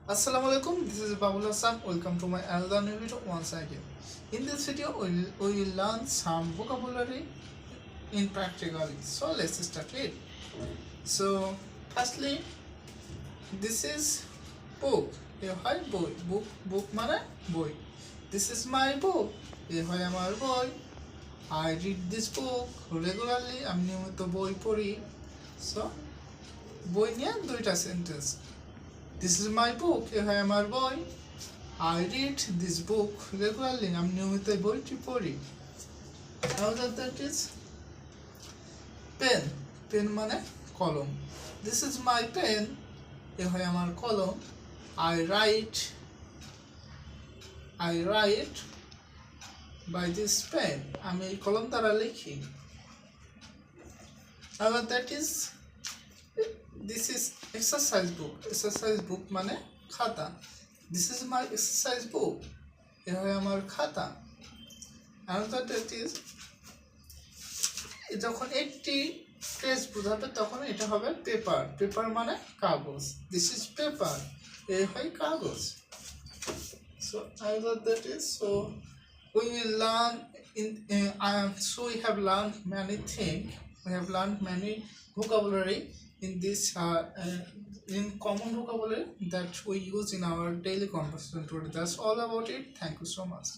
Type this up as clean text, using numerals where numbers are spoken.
Assalamu alaikum, this is Babul Hassan. Welcome to my another new video once again. In this video, we will learn some vocabulary in practically. So let's start it. So firstly, this is book. A high boy. Book মানে boy. This is my book. এ হয় আমার বই. I read this book regularly. আমি নিয়মিত বই পড়ি. So বই নিয়ে দুইটা sentence. This is my book. এ হয় আমার বই. I read this book regularly. আমি নিয়মিত বইটি পড়ি. Another that is pen. Pen মানে কলম. This is my pen. এ হয় আমার কলম. I write by this pen. আমি এই কলম দ্বারা লিখি. Another that is this is exercise book. Exercise book মানে খাতা. This is my exercise book. এ হয় আমার খাতা. Another that is যখন একটি পেজ বোঝাবে তখন এটা হবে পেপার. পেপার মানে কাগজ. This is paper. এ হয় কাগজ. So another that is we will learn so we have learned many things. We have learned many vocabulary in this in common vocabulary that we use in our daily conversation today. That's all about it. Thank you so much.